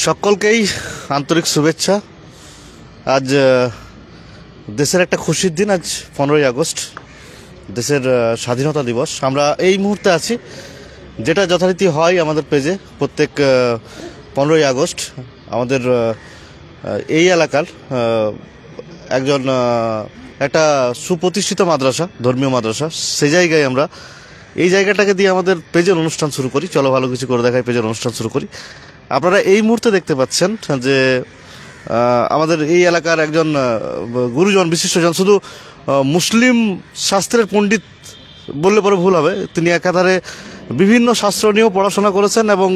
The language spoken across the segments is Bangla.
সকলকেই আন্তরিক শুভেচ্ছা। আজ দেশের একটা খুশির দিন। আজ 15ই আগস্ট, দেশের স্বাধীনতা দিবস। আমরা এই মুহূর্তে আছি, যেটা যথারীতি হয় আমাদের পেজে প্রত্যেক 15ই আগস্ট। আমাদের এই এলাকার একজন একটা সুপ্রতিষ্ঠিত মাদ্রাসা, ধর্মীয় মাদ্রাসা, সেই জায়গায় আমরা এই জায়গাটাকে দিয়ে আমাদের পেজের অনুষ্ঠান শুরু করি। চলো ভালো কিছু করে দেখাই, পেজের অনুষ্ঠান শুরু করি। আপনারা এই মুহূর্তে দেখতে পাচ্ছেন যে আমাদের এই এলাকার একজন গুরুজন, বিশিষ্টজন, শুধু মুসলিম শাস্ত্রের পণ্ডিত বললে পরে ভুল হবে। তিনি একাধারে বিভিন্ন শাস্ত্র নিয়েও পড়াশোনা করেছেন এবং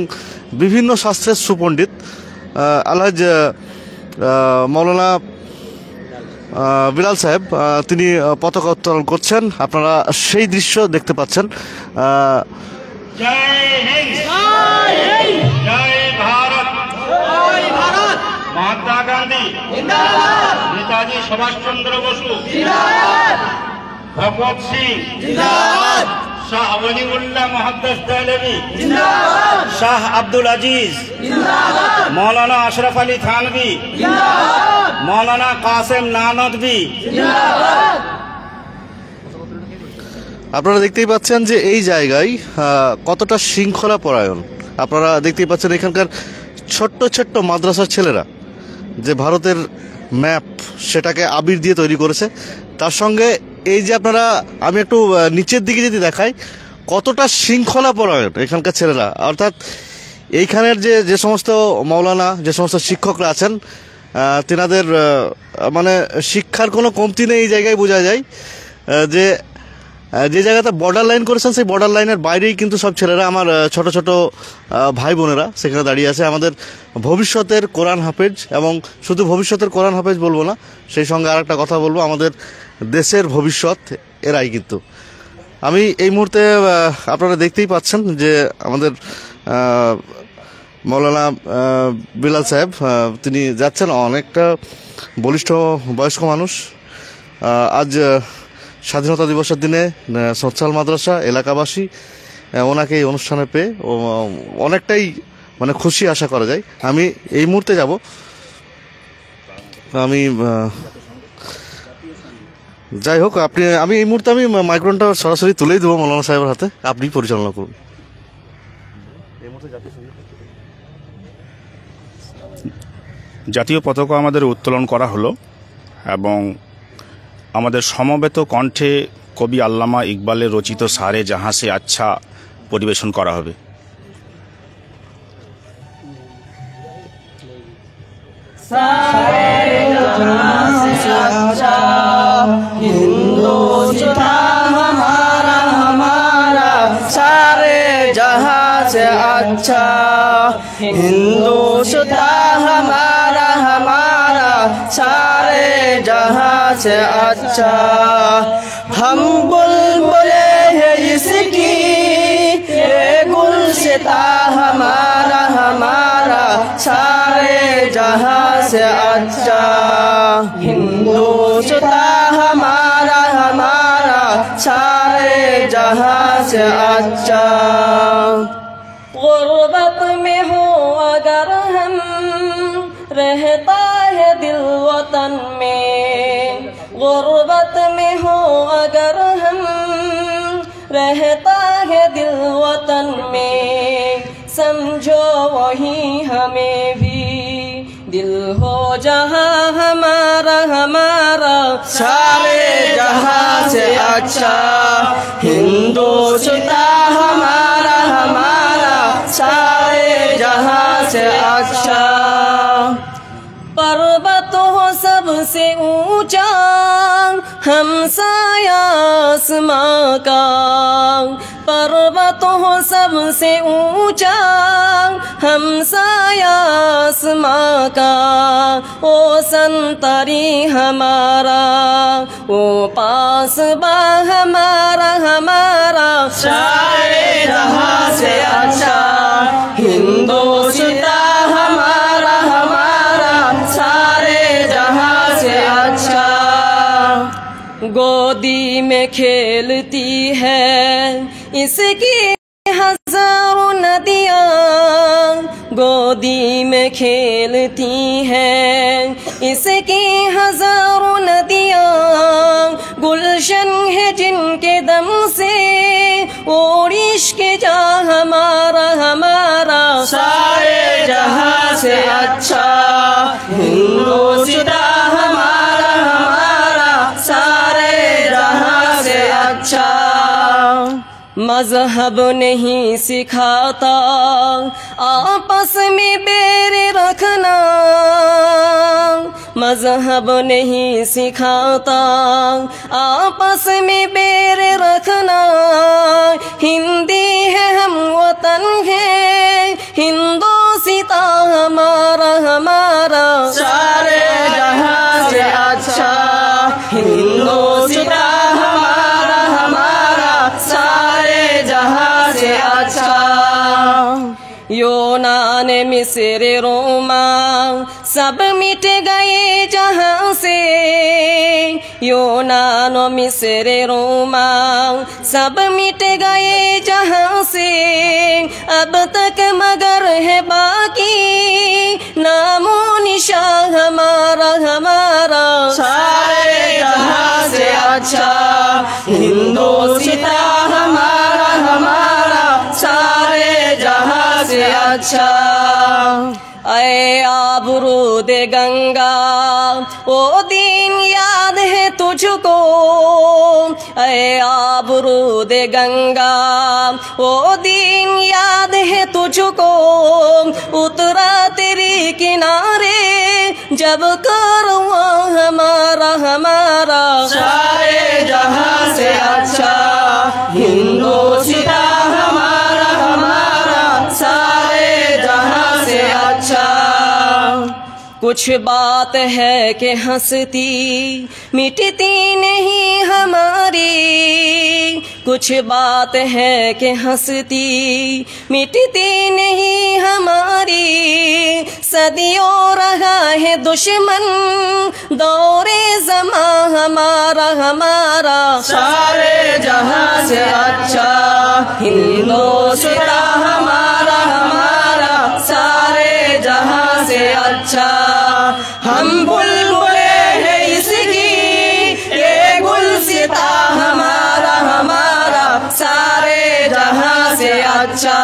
বিভিন্ন শাস্ত্রের সুপণ্ডিত আলহাজ মৌলানা বিলাল সাহেব, তিনি পতাকা উত্তোলন করছেন। আপনারা সেই দৃশ্য দেখতে পাচ্ছেন। महात्मा गांधी जिंदाबाद, नेताजी सुभाष चंद्र बसु जिंदाबाद, भगवत सिंह जिंदाबाद, शाह वलीउल्लाह मुहद्दिस देहलवी जिंदाबाद, शाह अब्दुल अजीज जिंदाबाद, मौलाना अशरफ अली थानवी जिंदाबाद, मौलाना कासिम नानदवी जिंदाबाद। আপনারা দেখতেই পাচ্ছেন যে এই জায়গায় কতটা শৃঙ্খলা পরায়ণ। আপনারা দেখতেই পাচ্ছেন এখানকার ছোট্ট ছোট্ট মাদ্রাসার ছেলেরা যে ভারতের ম্যাপ সেটাকে আবির দিয়ে তৈরি করেছে। তার সঙ্গে এই যে আপনারা, আমি একটু নিচের দিকে যদি দেখাই, কতটা শৃঙ্খলা পরায়ণ এখানকার ছেলেরা। অর্থাৎ এইখানের যে সমস্ত মৌলানা, যে সমস্ত শিক্ষকরা আছেন, তেনাদের মানে শিক্ষার কোনো কমতি নেই। এই জায়গায় বোঝা যায় যে জায়গাতে বর্ডার লাইন করেছেন, সেই বর্ডার লাইনের বাইরেই কিন্তু সব ছেলেরা, আমার ছোট ছোট ভাই বোনেরা সেখানে দাঁড়িয়ে আছে। আমাদের ভবিষ্যতের কোরআন হাফেজ, এবং শুধু ভবিষ্যতের কোরআন হাফেজ বলবো না, সেই সঙ্গে আর একটা কথা বলবো, আমাদের দেশের ভবিষ্যৎ এরাই কিন্তু। আমি এই মুহূর্তে আপনারা দেখতেই পাচ্ছেন যে আমাদের মৌলানা বিলাল সাহেব, তিনি যাচ্ছেন। অনেকটা বলিষ্ঠ বয়স্ক মানুষ। আজ স্বাধীনতা দিবসের দিনে সোচ্চাল মাদ্রাসা এলাকাবাসী ওনাকে এই অনুষ্ঠানে পেয়ে অনেকটাই মানে খুশি আশা করা যায়। আমি এই মুহূর্তে যাব, আমি যাই হোক, আমি এই মুহূর্তে মাইক্রোফোনটা সরাসরি তুলেই দেবো মৌলানা সাহেবের হাতে, আপনি পরিচালনা করুন। জাতীয় পতাকা আমাদের উত্তোলন করা হলো এবং আমাদের সমবেত কণ্ঠে কবি আল্লামা ইকবালের রচিত সারে জাহাঁ সে আচ্ছা পরিবেশন করা হবে। सारे जहां से अच्छा हिंदुस्तान हमारा हमारा, सारे जहां से अच्छा हिंदुस्तान हमारा हमारा, सारे जहां से अच्छा। हम बुलबुले हैं इसकी, ये गुलसिता हमारा हमारा, सारे जहां से अच्छा हिंदुस्तान हमारा हमारा, सारे जहां से अच्छा। गुर्बत में हो अगर हम, रहता है दिल वतन में, गुर्बत में हो अगर हम, रहता है दिल वतन में, समझो वही हमें भी दिल हो जहां हमारा हमारा, सारे जहां से अच्छा हिंदुस्तान हमारा हमारा, सारे जहां से अच्छा। पर्वत हो सबसे ऊंचा, हमसाया आसमां का, पर्वत हो सबसे ऊंचा, हमसाया आसमां का, ओ संतरी हमारा, ओ पासबा हमारा हमारा, सारे जहां से अच्छा हिंदुस्तान हमारा हमारा, सारे जहां से अच्छा। गोदी में खेलती है इसकी हजारों नदियाँ गोदी में खेलती हैं, इसकी हजारों नदियाँ गुलशन है जिनके दम से और इश्क जा हमारा हमारा सारे जहां से अच्छा हिंदुस्तां हमारा हमारा सारे जहां से अच्छा। मजहब नहीं सिखाता आपस में बैर रखना, मजहब नहीं सिखाता आपस में बैर रखना, हिंदी है हम वतन है हिंदुस्तां हमारा हमारा सारे जहां से अच्छा हिंदुस्तां हमारा हमारा सारे जहां से अच्छा। यूनान मिस्र रोमा सब मिट गए जहां से, यूनान मिस्र रोमा सब मिट गए जहां से, अब तक मगर है बाकी नामो निशान हमारा हमारा सारे जहां से अच्छा हिंदुस्तां हमारा हमारा सारे जहां से अच्छा। ऐ आबरूद गंगा ओ दिन याद है तुझको, ऐ आबरूद गंगा ओ दिन याद है तुझको, उतरा तेरे किनारे जब कारवां हमारा हमारा सारे जहां से अच्छा हिंदुस्तां हमारा हमारा सारे जहां से अच्छा। कुछ बात है कि हंसती मिटती नहीं हमारी, कुछ बात है कि हंसती मिटती नहीं हमारी, सदियों रहा है दुश्मन दौरे ज़मां हमारा हमारा सारे जहां से अच्छा हिंदुस्तां हमारा हमारा सारे जहां से अच्छा। हम बुलबुले हैं इसकी ये गुलसिता हमारा हमारा सारे जहां से अच्छा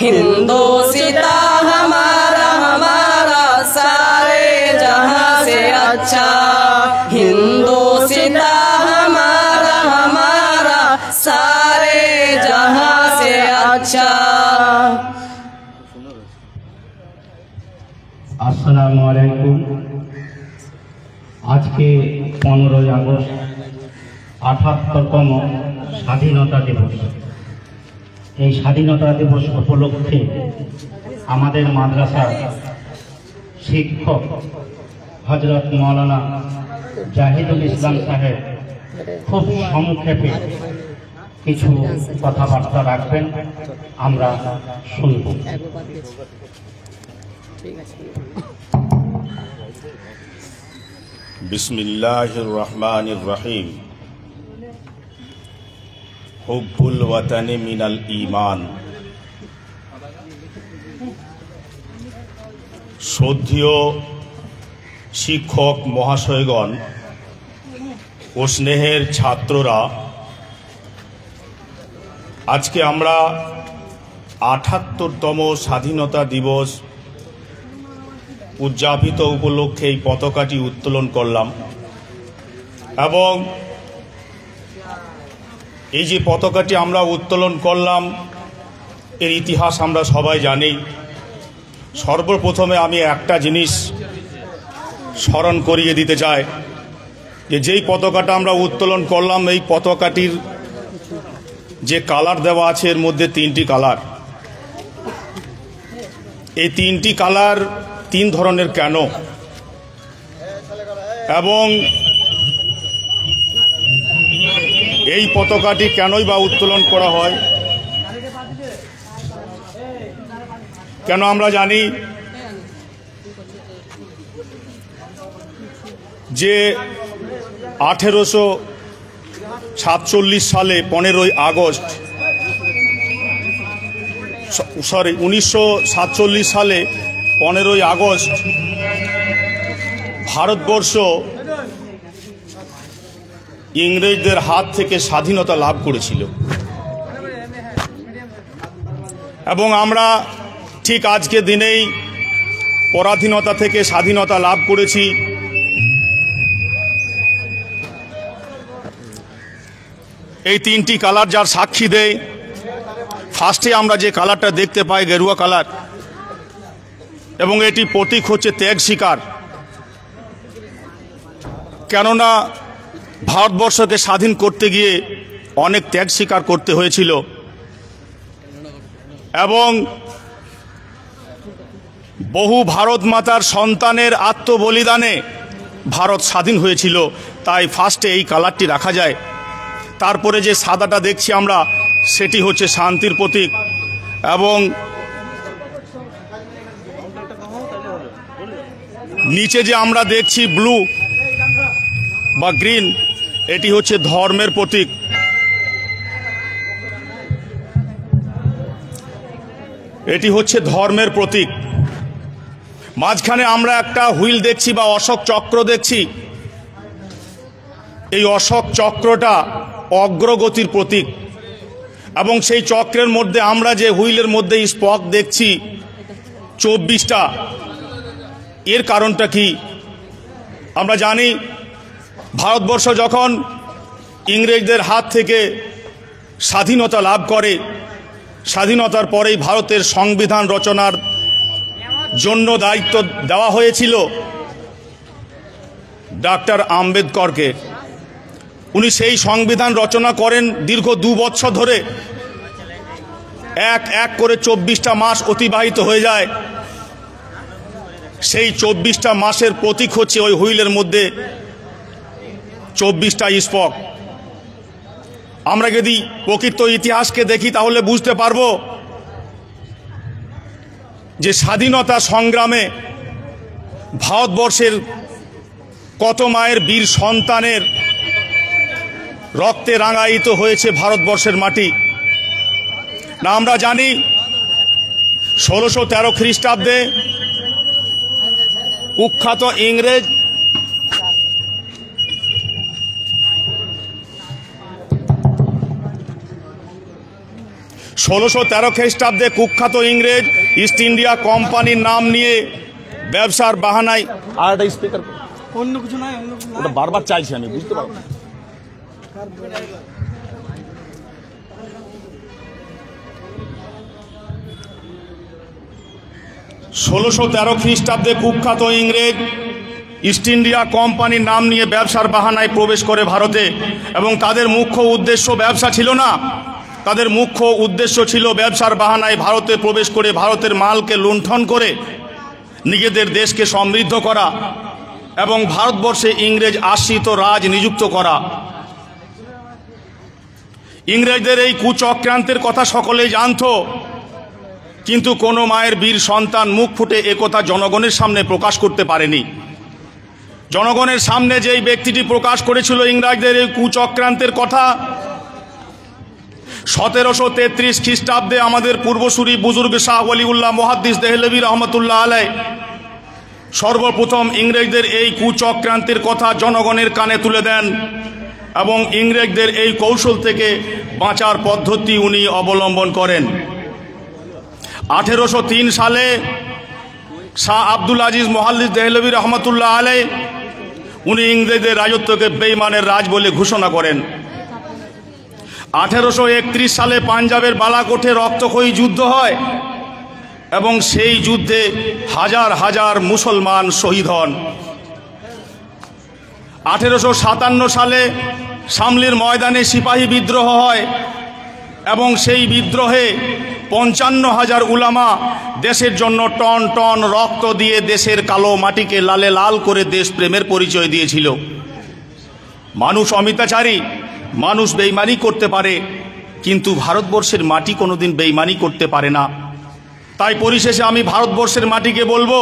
हिंदुस्तां हमारा हमारा सारे जहां से अच्छा हिंदुस्तां हमारा हमारा सारे जहां से अच्छा। আসসালামু আলাইকুম। আজকে 15ই আগস্ট 78তম স্বাধীনতা দিবস। এই স্বাধীনতা দিবস উপলক্ষে আমাদের মাদ্রাসার শিক্ষক হযরত মাওলানা জাহিদুল ইসলাম সাহেব খুব সংক্ষেপে কিছু কথাবার্তা রাখবেন, আমরা শুনব। बिस्मिल्लाहिर रहमानिर रहीम। हुब्बुल वतनी मिनल ईमान। শ্রদ্ধেয় শিক্ষক মহাশয়গণ ও স্নেহের ছাত্ররা, আজকে আমরা ৭৮তম স্বাধীনতা দিবস উদযাপিত উপলক্ষে এই পতাকাটি উত্তোলন করলাম এবং এই যে পতাকাটি আমরা উত্তোলন করলাম এর ইতিহাস আমরা সবাই জানি। সর্বপ্রথমে আমি একটা জিনিস স্মরণ করিয়ে দিতে চাই যে যেই পতাকাটা আমরা উত্তোলন করলাম এই পতাকাটির যে কালার দেওয়া আছে এর মধ্যে 3টি কালার। এই 3টি কালার 3 ধরনের কেন এবং এই পতাকাটি কেনই বা উত্তোলন করা হয়, কেন আমরা জানি যে 1847 সালে 15ই আগস্ট 1947 সালে 15ই আগস্ট ভারতবর্ষ ইংরেজদের হাত থেকে স্বাধীনতা লাভ করেছিল এবং আমরা ঠিক আজকে দিনেই পরাধীনতা থেকে স্বাধীনতা লাভ করেছি। এই তিনটি কালার যার সাক্ষী দেয়, ফার্স্টে আমরা যে কালারটা দেখতে পাই গেরুয়া কালার, এবং এটি প্রতীক হচ্ছে ত্যাগ শিকার। কেননা ভারতবর্ষকে স্বাধীন করতে গিয়ে অনেক ত্যাগ স্বীকার করতে হয়েছিল এবং বহু ভারত মাতার সন্তানের আত্মবলিদানে ভারত স্বাধীন হয়েছিল। তাই ফার্স্টে এই কালারটি রাখা যায়। তারপরে যে সাদাটা দেখছি আমরা, সেটি হচ্ছে শান্তির প্রতীক এবং নিচে যে আমরা দেখছি ব্লু বা গ্রিন, এটি হচ্ছে ধর্মের প্রতীক। এটি হচ্ছে ধর্মের প্রতীক। মাঝখানে আমরা একটা হুইল দেখছি বা অশোক চক্র দেখছি। এই অশোক চক্রটা অগ্রগতির প্রতীক এবং সেই চক্রের মধ্যে আমরা যে হুইলের মধ্যে স্পক দেখছি 24টা, এর কারণটা কি? আমরা জানি ভারতবর্ষ যখন ইংরেজদের হাত থেকে স্বাধীনতা লাভ করে, স্বাধীনতার পরেই ভারতের সংবিধান রচনার জন্য দায়িত্ব দেওয়া হয়েছিল ডক্টর আম্বেদকরকে। উনি সেই সংবিধান রচনা করেন। দীর্ঘ 2 বছর ধরে এক এক করে 24টা মাস অতিবাহিত হয়ে যায়। সেই 24টা মাসের প্রতীক হচ্ছে ওই হুইলের মধ্যে 24টা স্পক। আমরা যদি প্রকৃত ইতিহাসকে দেখি তাহলে বুঝতে পারবো যে স্বাধীনতা সংগ্রামে ভারতবর্ষের কত মায়ের বীর সন্তানের রক্তে রাঙায়িত হয়েছে ভারতবর্ষের মাটি। না, আমরা জানি 1613 খ্রিস্টাব্দে কুখ্যাত ইংরেজ ইস্ট ইন্ডিয়া কোম্পানির নাম নিয়ে ব্যবসার বাহানায়, আর একটা স্পিকার অন্য কিছু নয়, ওটা বারবার চাইছি আমি, বুঝতে পারবো। 1613 খ্রিস্টাব্দে কুখ্যাত ইংরেজ ইস্ট ইন্ডিয়া কোম্পানির নাম নিয়ে ব্যবসার বাহানায় প্রবেশ করে ভারতে এবং তাদের মুখ্য উদ্দেশ্য ব্যবসা ছিল না। তাদের মুখ্য উদ্দেশ্য ছিল ব্যবসার বাহানায় ভারতে প্রবেশ করে ভারতের মালকে লুণ্ঠন করে নিজেদের দেশকে সমৃদ্ধ করা এবং ভারতবর্ষে ইংরেজ আশ্রিত রাজ নিযুক্ত করা। ইংরেজদের এই কুচক্রান্তের কথা সকলেই জানত, কিন্তু কোনো মায়ের বীর সন্তান মুখ ফুটে একথা জনগণের সামনে প্রকাশ করতে পারেনি। জনগণের সামনে যেই ব্যক্তিটি প্রকাশ করেছিল ইংরেজদের এই কুচক্রান্তের কথা, 1733 খ্রিস্টাব্দে আমাদের পূর্বসূরি বুজুর্গ শাহ ওয়ালিউল্লাহ মুহাদ্দিস দেহলভী রহমতুল্লাহ আলাই সর্বপ্রথম ইংরেজদের এই কুচক্রান্তের কথা জনগণের কানে তুলে দেন এবং ইংরেজদের এই কৌশল থেকে বাঁচার পদ্ধতি উনি অবলম্বন করেন। 1803 সালে শাহ আব্দুল আজিজ মুহাদ্দিস দেহলভী রহমতুল্লাহ আলাই উনি ইংরেজদের রাজত্বকে বেঈমানের রাজ বলে ঘোষণা করেন। 1831 সালে পাঞ্জাবের বালাকোটে রক্তক্ষয়ী যুদ্ধ হয় এবং সেই যুদ্ধে হাজার হাজার মুসলমান শহীদ হন। 1857 সালে শামলির ময়দানে সিপাহী বিদ্রোহ হয় এবং সেই বিদ্রোহে 55,000 উলামা দেশের জন্য টন টন রক্ত দিয়ে দেশের কালো মাটিকে লালে লাল করে দেশপ্রেমের পরিচয় দিয়েছিল। মানুষ অমিতাচারী, মানুষ বেঈমানি করতে পারে, কিন্তু ভারতবর্ষের মাটি কোনোদিন বেঈমানি করতে পারে না। তাই পরিশেষে আমি ভারতবর্ষের মাটিকে বলবো,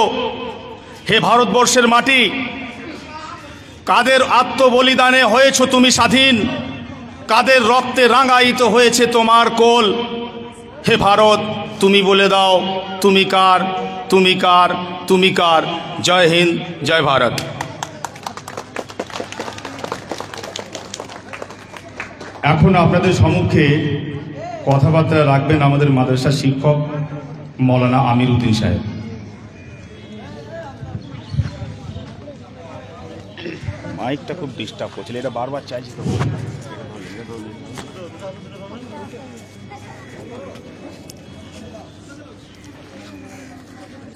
হে ভারতবর্ষের মাটি, কাদের আত্মবলিদানে হয়েছ তুমি স্বাধীন, কাদের রক্তে রাঙায়িত হয়েছে তোমার কোল, হে ভারত তুমি বলে দাও তুমি কার, তুমি কার, তুমি কার। জয় হিন্দ, জয় ভারত। এখন আপনাদের সম্মুখে কথাবার্তা রাখবেন আমাদের মাদ্রাসার শিক্ষক মৌলানা আমির উদ্দিন সাহেব। মাইকটা খুব ডিস্টার্ব করছিল, এটা বারবার চাইছি তো।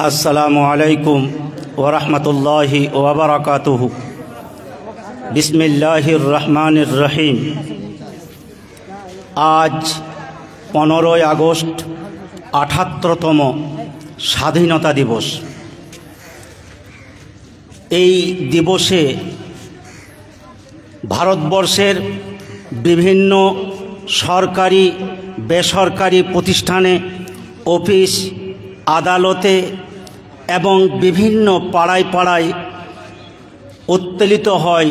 আসসালামু আলাইকুম ওয়া রাহমাতুল্লাহি ওয়া বারাকাতুহু। বিসমিল্লাহির রহমানির রহিম। আজ 15ই আগস্ট ৭৮তম স্বাধীনতা দিবস। এই দিবসে ভারতবর্ষের বিভিন্ন সরকারি বেসরকারি প্রতিষ্ঠানে, অফিস আদালতে এবং বিভিন্ন পাড়ায় পাড়ায় উত্তোলিত হয়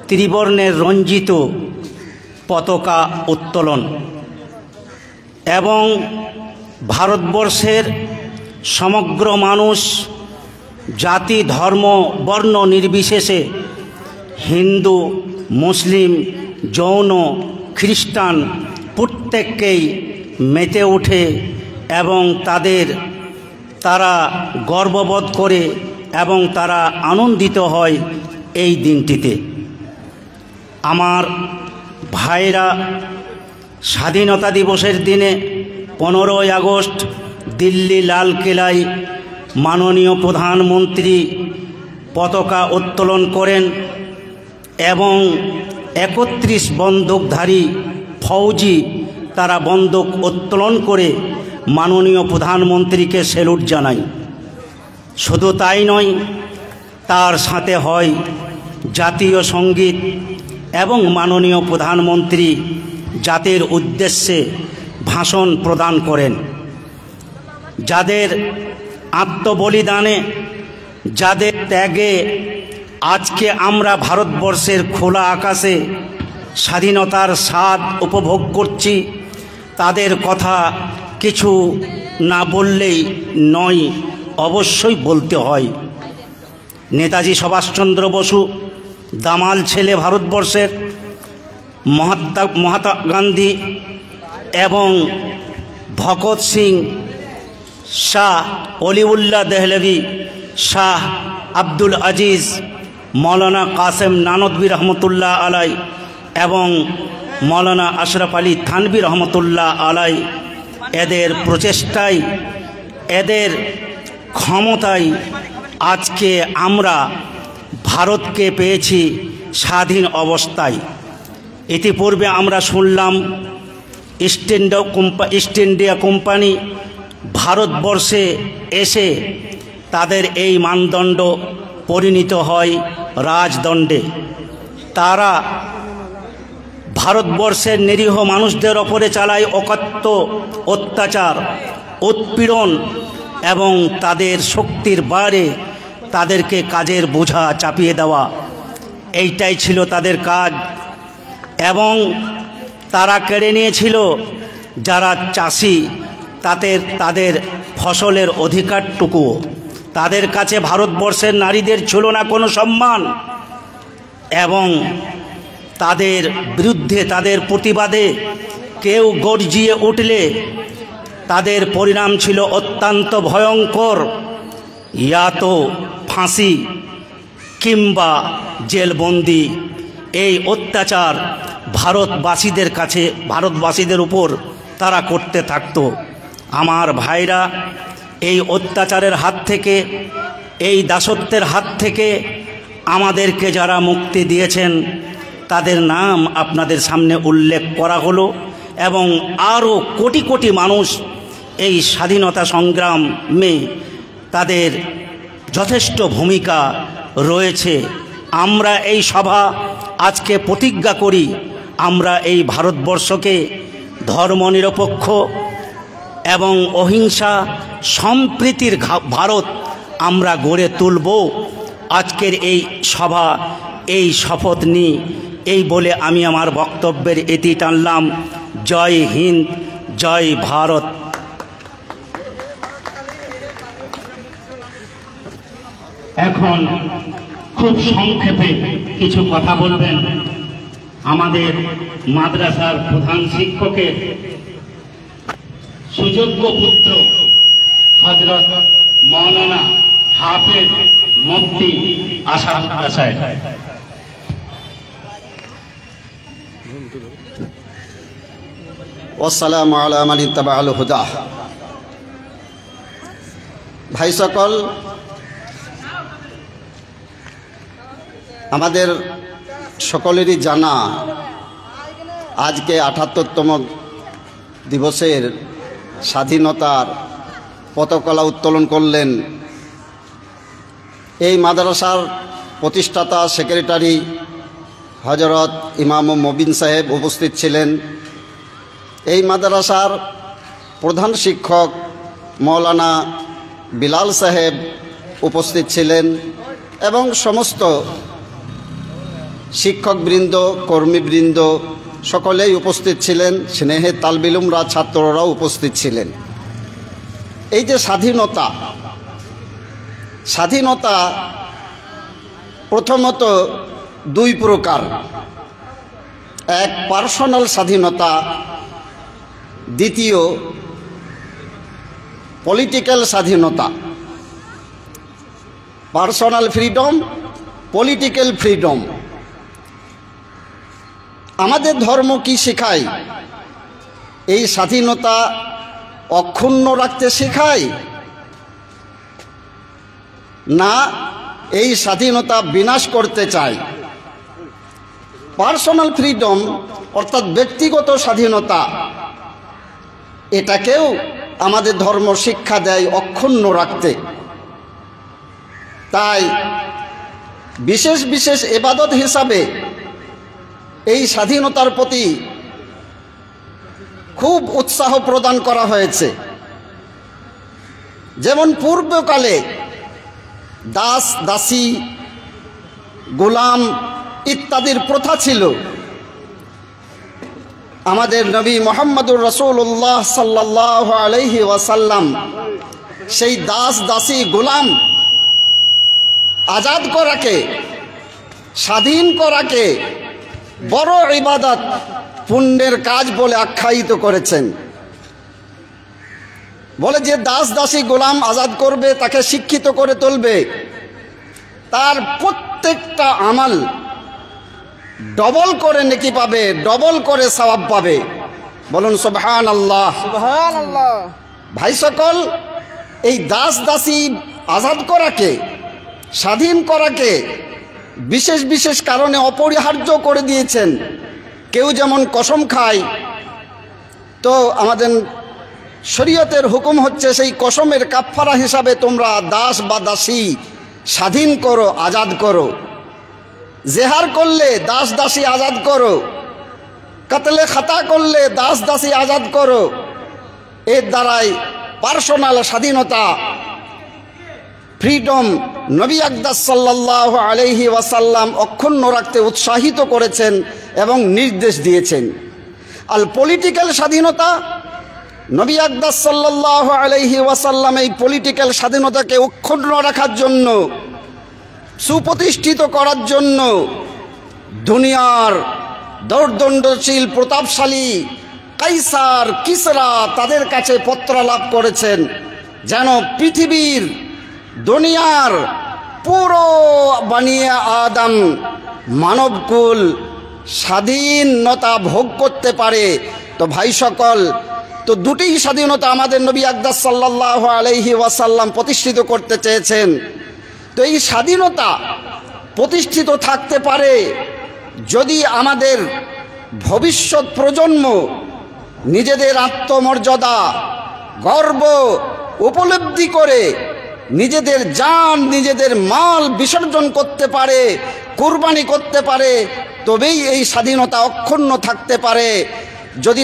ত্রিবর্ণের রঞ্জিত পতাকা উত্তোলন এবং ভারতবর্ষের সমগ্র মানুষ জাতি ধর্ম বর্ণ নির্বিশেষে হিন্দু মুসলিম জৈন খ্রিস্টান প্রত্যেককেই মেতে ওঠে এবং তারা গর্ববোধ করে এবং তারা আনন্দিত হয় এই দিনটিতে। আমার ভাইরা স্বাধীনতা দিবসের দিনে 15ই আগস্ট দিল্লি লালকেল্লায় মাননীয় প্রধানমন্ত্রী পতাকা উত্তোলন করেন এবং 31 বন্দুকধারী ফৌজি তারা বন্দুক উত্তোলন করে মাননীয় প্রধানমন্ত্রীকে স্যালুট জানায়। শুধু তাই নয়, তার সাথে হয় জাতীয় সঙ্গীত এবং মাননীয় প্রধানমন্ত্রী জাতির উদ্দেশ্যে ভাষণ প্রদান করেন। যাদের আত্মবলিদানে, যাদের ত্যাগে আজকে আমরা ভারতবর্ষের খোলা আকাশে স্বাধীনতার স্বাদ উপভোগ করছি, তাদের কথা কিছু না বললেই নয়, অবশ্যই বলতে হয়। নেতাজি সুভাষচন্দ্র বসু দামাল ছেলে ভারতবর্ষের, মহাত্মা গান্ধী এবং ভগৎ সিং, শাহ অলিউল্লাহ দেহলভি, শাহ আব্দুল আজিজ, মৌলানা কাসেম নানদভী রহমতুল্লাহ আলাই এবং মৌলানা আশরাফ আলী থানভী রহমতুল্লাহ আলাই, এদের প্রচেষ্টায়, এদের ক্ষমতায় আজকে আমরা ভারতকে পেয়েছি স্বাধীন অবস্থায়। ইতিপূর্বে আমরা শুনলাম ইস্ট ইন্ডিয়া কোম্পানি ভারতবর্ষে এসে তাদের এই মানদণ্ড পরিণত হয় রাজদণ্ডে। তারা ভারতবর্ষের নিরীহ মানুষদের ওপরে চালায় অকথ্য অত্যাচার, উৎপীড়ন এবং তাদের শক্তির বাইরে তাদেরকে কাজের বোঝা চাপিয়ে দেওয়া, এইটাই ছিল তাদের কাজ। এবং তারা কেড়ে নিয়েছিল যারা চাষি, তাদের ফসলের অধিকারটুকুও। তাদের কাছে ভারতবর্ষের নারীদের ছিল না কোনো সম্মান এবং তাদের বিরুদ্ধে, তাদের প্রতিবাদে কেউ গর্জিয়ে উঠলে তাদের পরিণাম ছিল অত্যন্ত ভয়ঙ্কর, ইয়া তো ফাঁসি কিংবা জেলবন্দি। এই অত্যাচার ভারতবাসীদের উপর তারা করতে থাকতো। আমার ভাইরা, এই অত্যাচারের হাত থেকে, এই দাসত্বের হাত থেকে আমাদেরকে যারা মুক্তি দিয়েছেন তাদের নাম আপনাদের সামনে উল্লেখ করা হলো এবং আরও কোটি কোটি মানুষ এই স্বাধীনতা সংগ্রামে তাদের যথেষ্ট ভূমিকা রয়েছে। আমরা এই সভা আজকে প্রতিজ্ঞা করি, আমরা এই ভারতবর্ষকে ধর্মনিরপেক্ষ এবং অহিংসা সম্প্রীতির ভারত আমরা গড়ে তুলব। আজকের এই সভা, এই শপথ নিই, এই বলে আমি আমার বক্তব্যের ইতি টানলাম। জয় হিন্দ, জয় ভারত। এখন খুব সংক্ষেপে কিছু কথা বলবেন আমাদের মাদ্রাসার প্রধান শিক্ষকের সুযোগ্য পুত্র হযরত মাওলানা হাফেজ মুফতি আশরাফ সাহেব। ওয়াসসালামু আলা মান ইত্তাবাআল হুদা। ভাই সকল, আমাদের সকলেরই জানা আজকে ৭৮তম দিবসের স্বাধীনতার পতাকা উত্তোলন করলেন এই মাদ্রাসার প্রতিষ্ঠাতা সেক্রেটারি হযরত ইমাম মবিন সাহেব উপস্থিত ছিলেন। এই মাদ্রাসার প্রধান শিক্ষক মৌলানা বিলাল সাহেব উপস্থিত ছিলেন এবং সমস্ত শিক্ষকবৃন্দ, কর্মীবৃন্দ সকলেই উপস্থিত ছিলেন। স্নেহে তালবিলুমরা ছাত্ররাও উপস্থিত ছিলেন। এই যে স্বাধীনতা প্রথমত দুই প্রকার, এক পার্সোনাল স্বাধীনতা, দ্বিতীয় পলিটিক্যাল স্বাধীনতা। Personal freedom, political freedom. আমাদের ধর্ম কি শেখায়? এই স্বাধীনতা অক্ষুণ্ণ রাখতে শেখায়, না এই স্বাধীনতা বিনাশ করতে চায়? পার্সোনাল ফ্রিডম অর্থাৎ ব্যক্তিগত স্বাধীনতা, এটাকেও আমাদের ধর্ম শিক্ষা দেয় অক্ষুণ্ণ রাখতে। তাই বিশেষ বিশেষ ইবাদত হিসাবে এই স্বাধীনতার প্রতি খুব উৎসাহ প্রদান করা হয়েছে। যেমন পূর্বকালে দাস দাসী, গোলাম ইত্যাদির প্রথা ছিল। আমাদের নবী মুহাম্মদুর রাসূলুল্লাহ সাল্লাল্লাহু আলাইহি ওয়াসাল্লাম সেই দাস দাসী গোলাম আজাদ করাকে, স্বাধীন করাকে বড় ইবাদত, পুণ্যের কাজ বলে আখ্যায়িত করেছেন। বলে যে দাস দাসী গোলাম আজাদ করবে, তাকে শিক্ষিত করে তুলবে, তার প্রত্যেকটা আমল ডবল করে নেকি পাবে, ডবল করে সওয়াব পাবে। বলুন সুবহানাল্লাহ। সুবহানাল্লাহ। ভাই সকল, এই দাস দাসী আজাদ করাকে, স্বাধীন করাকে বিশেষ বিশেষ কারণে অপরিহার্য করে দিয়েছেন। কেউ যেমন কসম খায়, তো আমাদের শরীয়তের হুকুম হচ্ছে সেই কসমের কাফফারা হিসাবে তোমরা দাস বা দাসী স্বাধীন করো, আজাদ করো। জেহার করলে দাস দাসী আজাদ করো, কাতলে খাতা করলে দাস দাসী আজাদ করো। এর দ্বারাই পার্সোনাল স্বাধীনতা, ফ্রিডম নবী আকদাস সাল্লাল্লাহু আলাইহি ওয়াসাল্লাম অক্ষুণ্ণ রাখতে উৎসাহিত করেছেন এবং নির্দেশ দিয়েছেন। আর পলিটিক্যাল স্বাধীনতা, নবী আকদাস সাল্লাল্লাহু আলাইহি ওয়াসাল্লাম এই পলিটিক্যাল স্বাধীনতাকে অক্ষুণ্ণ রাখার জন্য, সুপ্রতিষ্ঠিত করার জন্য দুনিয়ার দৌর্দণ্ডশীল প্রতাপশালী কাইসার, কিসরা তাদের কাছে পত্র লাভ করেছেন যেন পৃথিবীর, দুনিয়ার পুরো বানিয়ে আদম মানবকুল স্বাধীনতা ভোগ করতে পারে। তো ভাই সকল, তো দুটি স্বাধীনতা আমাদের নবী আকদাস সাল্লাল্লাহু আলাইহি ওয়াসাল্লাম প্রতিষ্ঠিত করতে চেয়েছেন। তো এই স্বাধীনতা প্রতিষ্ঠিত থাকতে পারে যদি আমাদের ভবিষ্যৎ প্রজন্ম নিজেদের আত্মমর্যাদা, গর্ব উপলব্ধি করে নিজেদের জান, নিজেদের মাল বিসর্জন করতে পারে, কুরবানি করতে পারে, তবেই এই স্বাধীনতা অক্ষুণ্ণ থাকতে পারে। যদি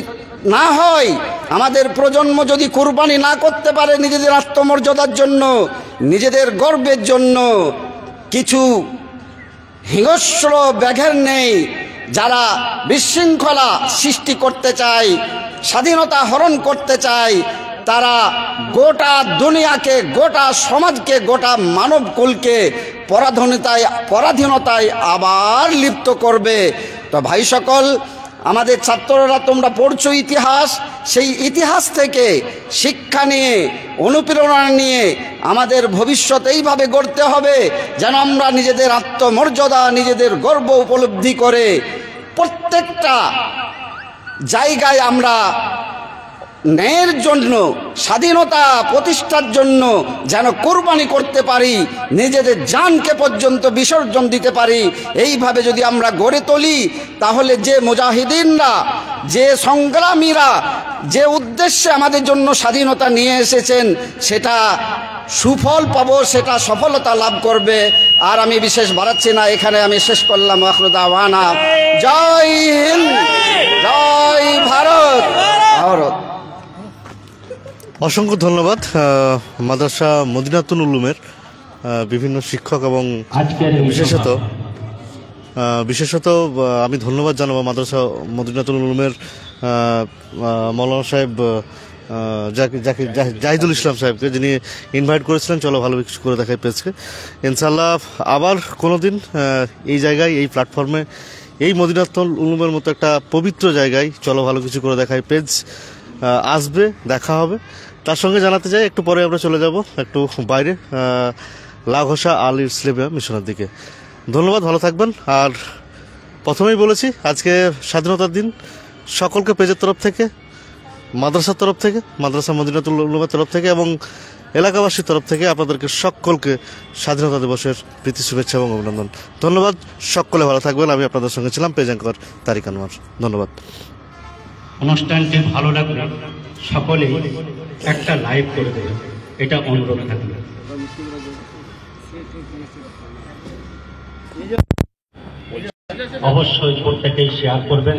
না হয়, আমাদের প্রজন্ম যদি কুরবানি না করতে পারে নিজেদের আত্মমর্যাদার জন্য, নিজেদের গর্বের জন্য, কিছু হিংস্র ব্যাঘের নেই যারা বিশৃঙ্খলা সৃষ্টি করতে চায়, স্বাধীনতা হরণ করতে চায়, তারা গোটা দুনিয়াকে, গোটা সমাজকে, গোটা মানবকুলকে পরাধীনতায় আবার লিপ্ত করবে। তো ভাই সকল, আমাদের ছাত্ররা তোমরা পড়ছো ইতিহাস, সেই ইতিহাস থেকে শিক্ষা নিয়ে, অনুপ্রেরণা নিয়ে আমাদের ভবিষ্যৎ এইভাবে গড়তে হবে যেন আমরা নিজেদের আত্মমর্যাদা, নিজেদের গর্ব উপলব্ধি করে প্রত্যেকটা জায়গায় আমরা ন্যায়ের জন্য, স্বাধীনতা প্রতিষ্ঠার জন্য যেন কোরবানি করতে পারি, নিজেদের জানকে পর্যন্ত বিসর্জন দিতে পারি। এইভাবে যদি আমরা গড়ে তুলি, তাহলে যে মুজাহিদিনরা, যে সংগ্রামীরা যে উদ্দেশ্যে আমাদের জন্য স্বাধীনতা নিয়ে এসেছেন, সেটা সুফল পাবো, সেটা সফলতা লাভ করবে। আর আমি বিশেষ বাড়াচ্ছি না, এখানে আমি শেষ করলাম। আখিরু দাওয়ানা জয় হিন্দ, জয় ভারত। ভারত। অসংখ্য ধন্যবাদ মাদ্রাসা মদিনাতুল উলুমের বিভিন্ন শিক্ষক এবং বিশেষত আমি ধন্যবাদ জানাবো মাদ্রাসা মদিনাতুল উলুমের মৌলানা সাহেব জাহিদুল ইসলাম সাহেবকে, যিনি ইনভাইট করেছিলেন চলো ভালো কিছু করে দেখাই পেজকে। ইনশাল্লাহ আবার কোনো দিন এই জায়গায়, এই প্ল্যাটফর্মে, এই মদিনাতুল উলুমের মতো একটা পবিত্র জায়গায় চলো ভালো কিছু করে দেখাই পেজ আসবে, দেখা হবে। তার সঙ্গে জানাতে চাই, একটু পরে আমরা চলে যাব একটু বাইরে, লাঘোষা আল ইসলামিয়া মিশনের দিকে। ধন্যবাদ, ভালো থাকবেন। আর প্রথমেই বলেছি, আজকে স্বাধীনতার দিন। সকলকে পেজের তরফ থেকে, মাদ্রাসার তরফ থেকে, মাদ্রাসা মদিনাতুল উলুমের তরফ থেকে এবং এলাকাবাসীর তরফ থেকে আপনাদেরকে সকলকে স্বাধীনতা দিবসের প্রীতি শুভেচ্ছা এবং অভিনন্দন। ধন্যবাদ, সকলে ভালো থাকবেন। আমি আপনাদের সঙ্গে ছিলাম পেজ অ্যাঙ্কর তারিক আনোয়ার। ধন্যবাদ। অনুষ্ঠানটি ভালো লাগলে সকলে একটা লাইক করে দেবেন, এটা অনুরোধ থাকবে। অবশ্যই প্রত্যেকেই শেয়ার করবেন।